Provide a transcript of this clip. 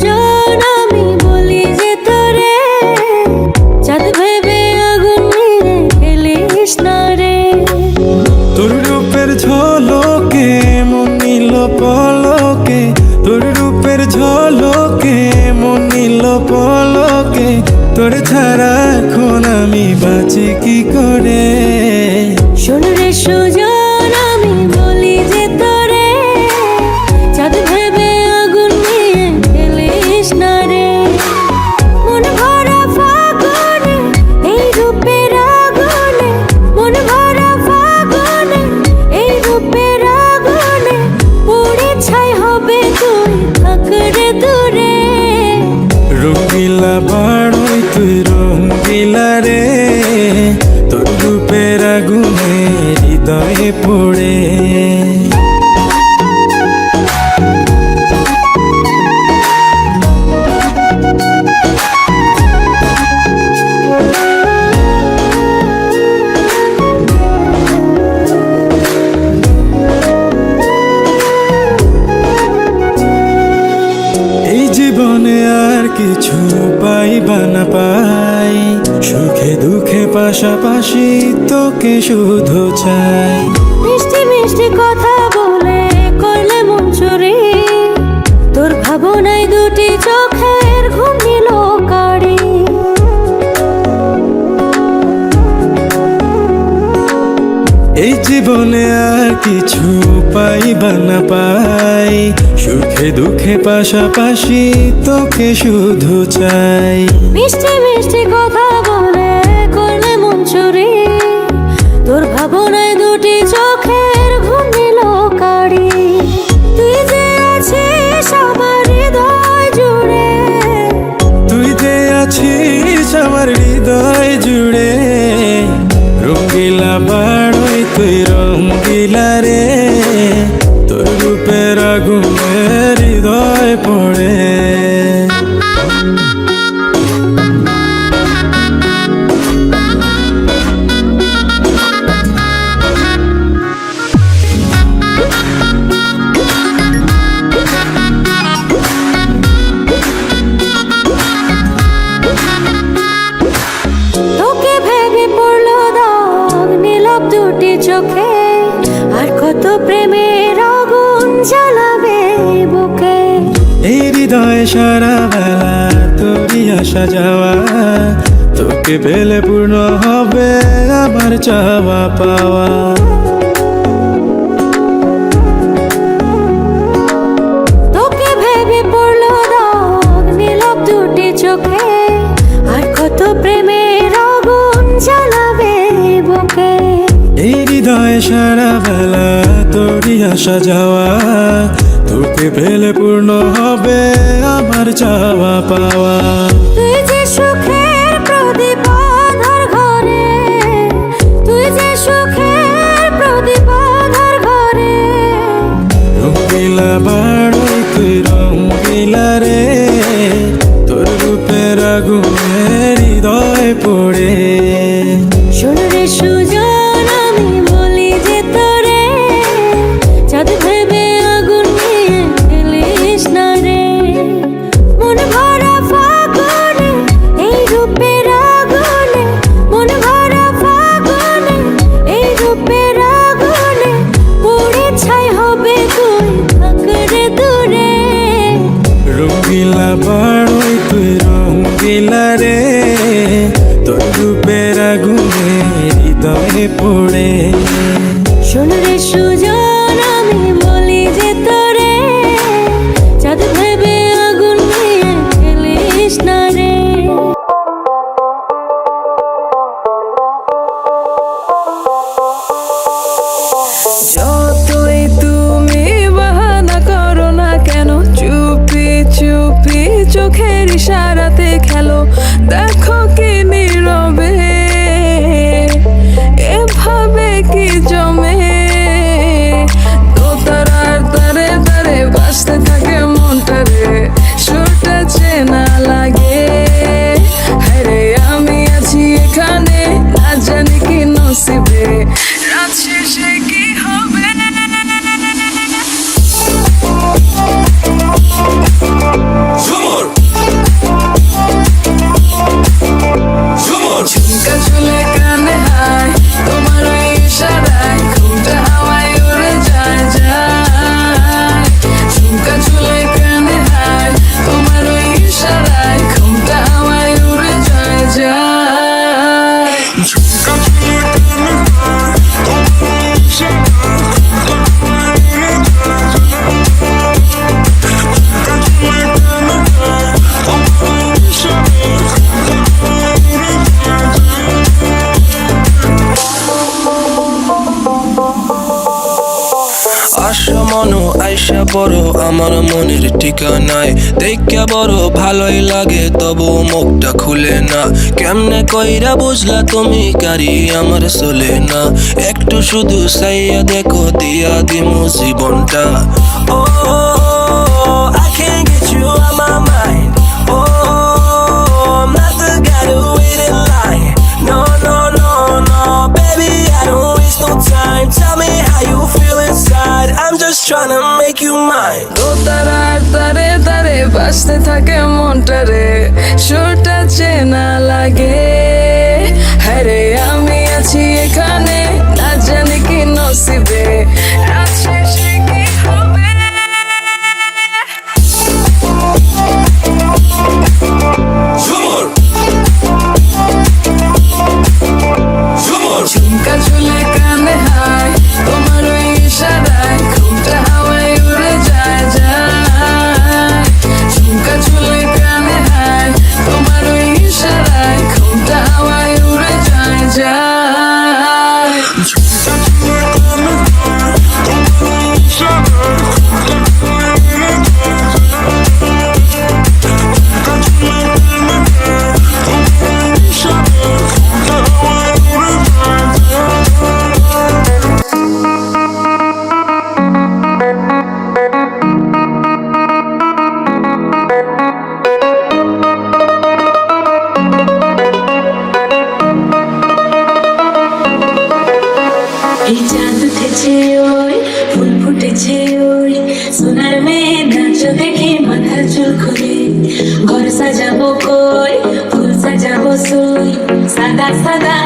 সুজন আমি বলি যে তোরে, চাঁদ ভেবে আগুন নিয়ে খেলিস না রে। তোর রূপের ঝলকে মন নিল পলকে, তোর রূপের ঝলকে মন নিল পলকে, তোর ছাড়া এখন আমি বাঁচি কি করে। শোন রে সুজন আমি বলি যে তোরে, চাঁদ ভেবে আগুন নিয়ে খেলিস না রে। মন ভরা ফাগুনে এই রূপের আগুনে, মন ভরা ফাগুনে এই রূপের আগুনে, পুড়ে ছাই হবে তুই থাক রে দূরে। রঙ্গিলা বাড়ই তুই রঙ্গিলা রে, তোর রূপের আগুনে হৃদয়ে পড়ে। এই জীবনে আর কিছু পাইবা না পাই, সুখে দুঃখে পাশাপাশি তোকে শুধু চাই। মিষ্টি মিষ্টি কথা বলে করলে মন চুরি, তোর ভাবনায় দুটি চোখের ঘুম নিল কাড়ি। এই জীবনে আর কিছু পাইবা না পাই, সুখে দুঃখে পাশাপাশি তোকে শুধু চাই। মিষ্টি মিষ্টি কথা বলে করলে মন চুরি, তোর ভাবনায় দুটি চোখের ঘুম নিল কাড়ি। তুই যে আছিস আমার হৃদয় জুড়ে, তুই যে আছিস আমার হৃদয় জুড়ে। রঙ্গিলা বাড়ই তুই রঙ্গিলা রে, তোর রূপের আগুনে হৃদয় পড়ে। তোকে ভেবে পড়লো দাগ নীরব দুটি চোখে, আর কত প্রেমের আগুন জ্বালাবে বুকে। এই হৃদয়ে সারা বেলা তোরই আসা যাওয়া, তোকে পেলে পূর্ণ হবে আমার চাওয়া পাওয়া। তোকে ভেবে পড়লো দাগ নীরব দুটি চোখে, আর কত প্রেমের আগুন জ্বালাবে বুকে। এই হৃদয়ে সারা বেলা তোরই আসা যাওয়া, তোকে পেলে পূর্ণ হবে আমার চাওয়া পাওয়া। তুই যে সুখের প্রদীপ আধার ঘরে, তুই যে সুখের প্রদীপ আধার ঘরে। রঙ্গিলা বাড়ই তুই রঙ্গিলা রে, তোর রূপের আগুনে হৃদয় পড়ে। শোন রে সুজন আমি বলি যে তোরে, চাঁদ ভেবে আগুন নিয়ে খেলিস না রে। মন ভরা ফাগুনে এই রূপের আগুনে, মন ভরা ফাগুনে এই রূপের আগুনে, পুড়ে ছাই হবে তুই থাক রে দূরে। রঙ্গিলা বাড়ই তুই রঙ্গিলা রে, তোর রূপের আগুনে হৃদয়ে পড়ে। শোন রে সুজন আমি বলি যে তোরে, চাঁদ ভেবে আগুন নিয়ে খেলিস না রে। যতই তুমি বাহানা করো না কেন, চুপি চুপি চোখের ইশারাতে খেলো। দেখো কি নীরবে এভাবে কি জমে, দোতারার তারে তারে বাজতে থাকে মনটা রে, সুরটা চেনা লাগে। হ্যাঁ আমি আছি এখানে, না জানি কি নসিবে, রাত শেষে কি হবে। Come on! ধরা পড়ো আমার মনের ঠিকানায়, দেখা বড় ভালোই লাগে তবু মুখটা খুলে না। কেমনে কইরা বুঝলা তুমি কারি আমার চলে না, একটু শুধু চাইয়া দেখো দিয়া দিমু জীবনটা। ও I can't get you out my mind. Oh, I'm not the guy to wait in line. No, no, no, no, baby, I don't waste no time. Tell me how you feel inside. I'm just trying to make you mine. দোতারার তারে তারে বাজতে থাকে মনটা রে, সুরটা চেনা লাগে। হ্যাঁ রে আমি আছি এখানে, না জানি কি নসিবে রাত শেষে কি হবে। ঝুমকা ঝুলে কানে হায় তোমার ওই ইশারায়, ঘুমটা হাওয়ায় উড়ে যায় যায়। ঝুমকা ঝুলে কানে হায় তোমার ওই ইশারায়, ঘুমটা হাওয়ায় উড়ে যায় যায়। এই চাঁদ উঠেছে ওই, ফুল ফুটেছে ওই, সোনার মেয়ে নাচ দেখে মাথার চুল খুলে। ঘর সাজাবো কই, ফুল সাজাবো সই, সাদা সাদা